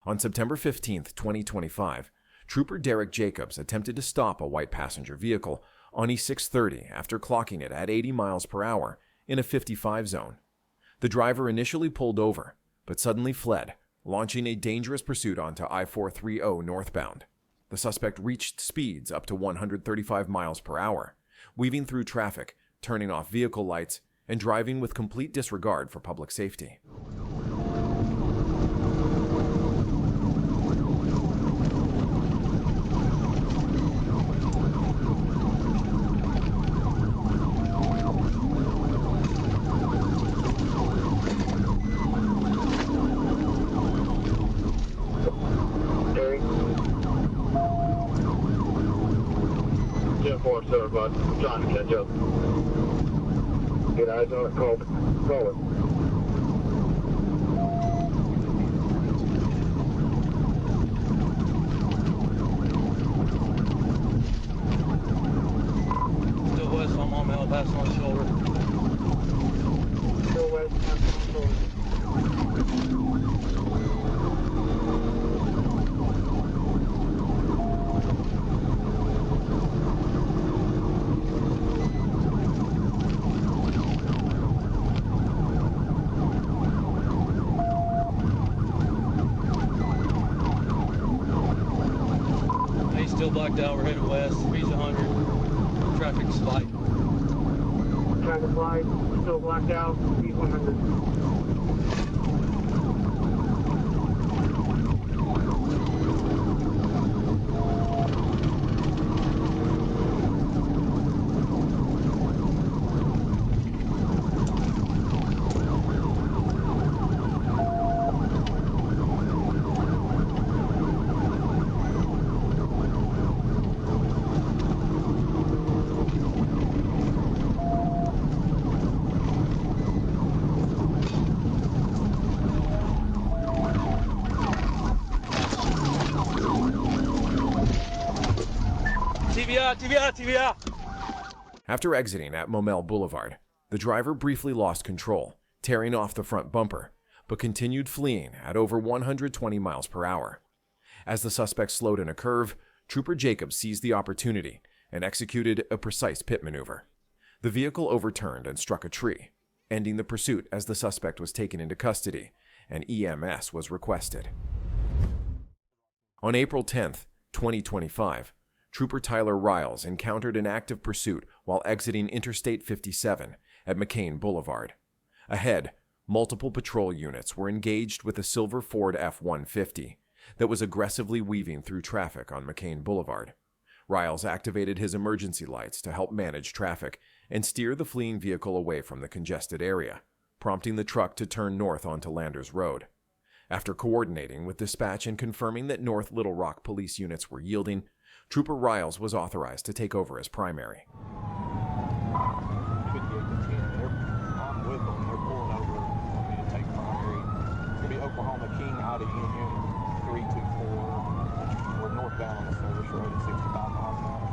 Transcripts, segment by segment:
On September 15, 2025, Trooper Derek Jacobs attempted to stop a white passenger vehicle on E630 after clocking it at 80 miles per hour in a 55 zone. The driver initially pulled over, but suddenly fled, launching a dangerous pursuit onto I-430 northbound. The suspect reached speeds up to 135 miles per hour, weaving through traffic, turning off vehicle lights, and driving with complete disregard for public safety. Sir, bud. I'm trying to catch up. Get eyes on it, call it. Still west on my mail, pass on the shoulder. Still west, pass on the shoulder. Still blacked out, we're headed west, speed's 100, traffic's light. Traffic light, still blacked out, speed 100. TVI! After exiting at Momel Boulevard, the driver briefly lost control, tearing off the front bumper, but continued fleeing at over 120 miles per hour. As the suspect slowed in a curve, Trooper Jacobs seized the opportunity and executed a precise pit maneuver. The vehicle overturned and struck a tree, ending the pursuit as the suspect was taken into custody and EMS was requested. On April 10, 2025, Trooper Tyler Riles encountered an active pursuit while exiting Interstate 57 at McCain Boulevard. Ahead, multiple patrol units were engaged with a silver Ford F-150 that was aggressively weaving through traffic on McCain Boulevard. Riles activated his emergency lights to help manage traffic and steer the fleeing vehicle away from the congested area, prompting the truck to turn north onto Landers Road. After coordinating with dispatch and confirming that North Little Rock police units were yielding, Trooper Riles was authorized to take over as primary. 58 to 10. I'm with them. They're pulling over for me to take primary. It's going to be Oklahoma King out of Union 324. We're northbound on the service road at 65 miles an hour.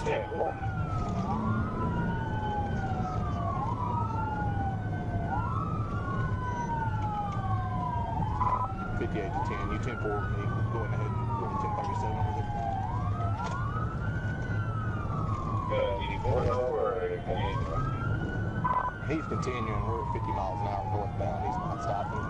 Yeah. 58 to 10. You 10-4 with me. Going ahead and going 1037 over there. He's continuing. We're at 50 miles an hour northbound. He's not stopping.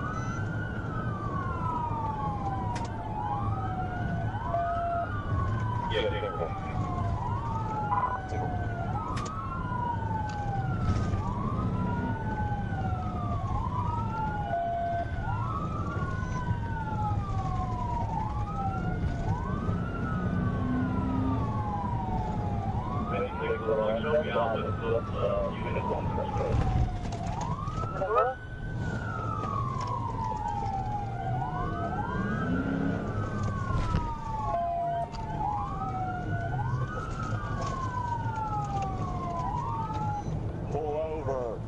Pull over.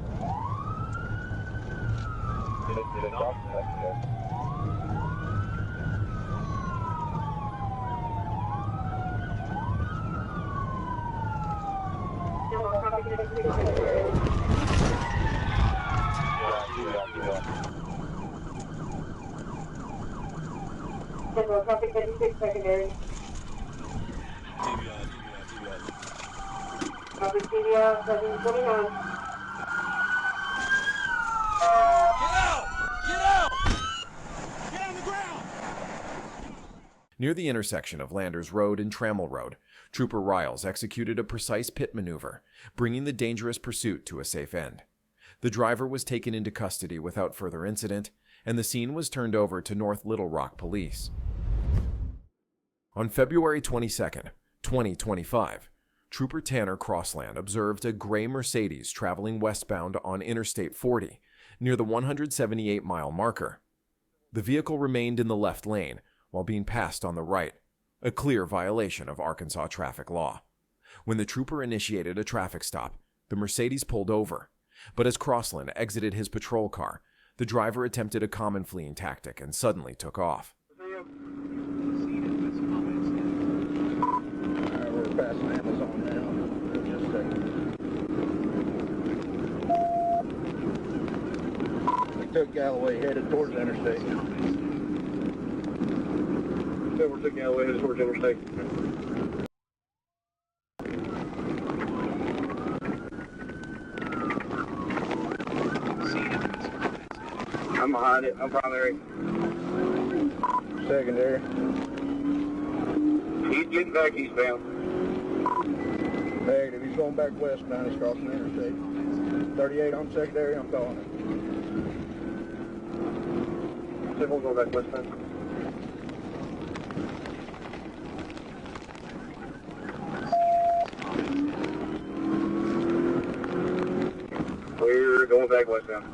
Central traffic 56 secondary. Copy TVR 729. Near the intersection of Landers Road and Trammell Road, Trooper Riles executed a precise pit maneuver, bringing the dangerous pursuit to a safe end. The driver was taken into custody without further incident, and the scene was turned over to North Little Rock Police. On February 22, 2025, Trooper Tanner Crossland observed a gray Mercedes traveling westbound on Interstate 40 near the 178-mile marker. The vehicle remained in the left lane while being passed on the right, a clear violation of Arkansas traffic law. When the trooper initiated a traffic stop, the Mercedes pulled over, but as Crossland exited his patrol car, the driver attempted a common fleeing tactic and suddenly took off. We're passing Amazon now. Just a second. We took Galloway headed towards the interstate. So we're taking Galloway headed towards interstate. I'm behind it. I'm primary. Secondary. He's getting back eastbound. Negative. He's going back westbound. He's crossing the interstate. 38 on secondary. I'm calling it. Civil go back westbound. We're going back westbound.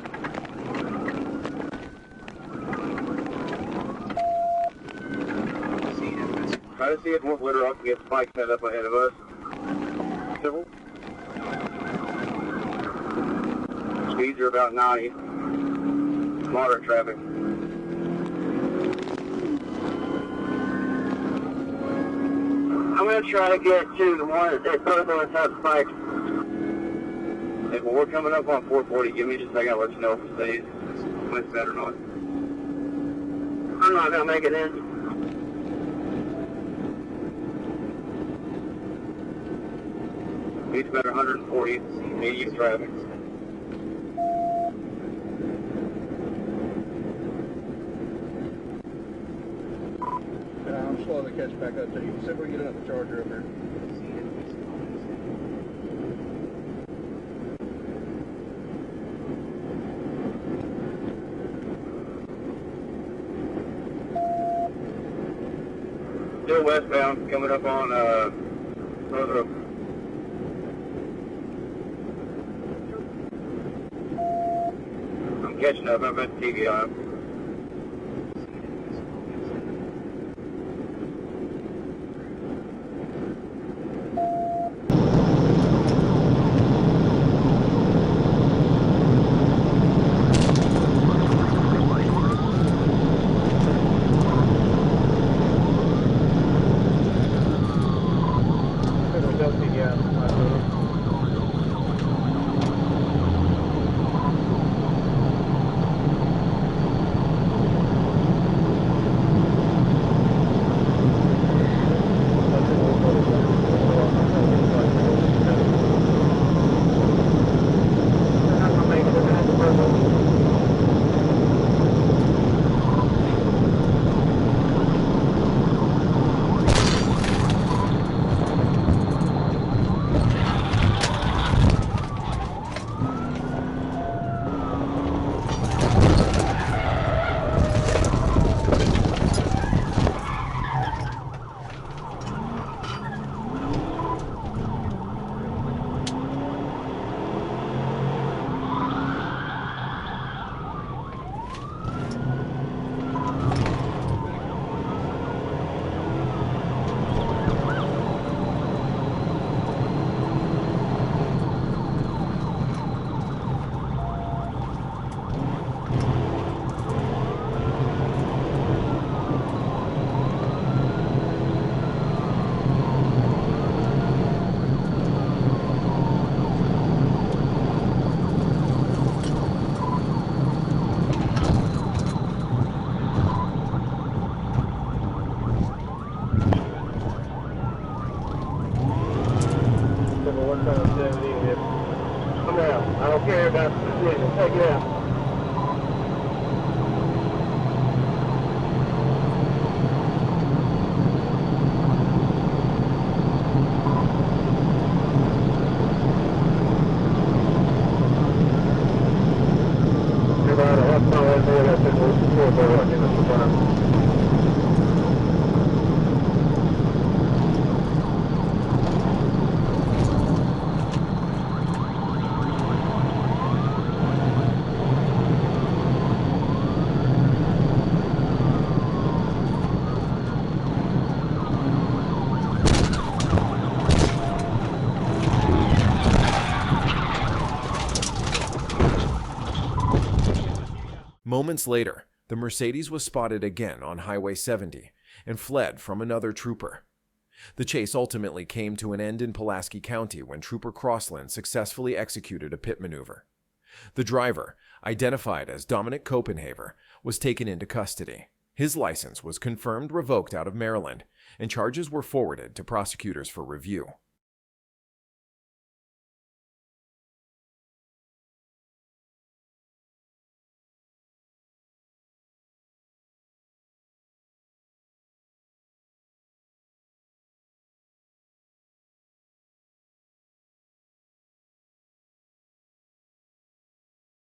Try to see if North Little Rock can get spikes set up ahead of us. Civil. Speeds are about 90. Moderate traffic. I'm going to try to get to the one that both of us have spikes. Hey, well, we're coming up on 440. Give me just a second. I'll let you know if it stays. If it's better or not. I'm not going to make it in. Speed's about 140. Medium traffic. I'm slowly catching back up to you. See if we can get another charger up here. Still westbound, coming up on Rose Road. I'm catching up. I've got the TV on. Come out. I don't care about the decision. Take it out. Moments later, the Mercedes was spotted again on Highway 70 and fled from another trooper. The chase ultimately came to an end in Pulaski County when Trooper Crossland successfully executed a pit maneuver. The driver, identified as Dominic Copenhaver, was taken into custody. His license was confirmed revoked out of Maryland, and charges were forwarded to prosecutors for review.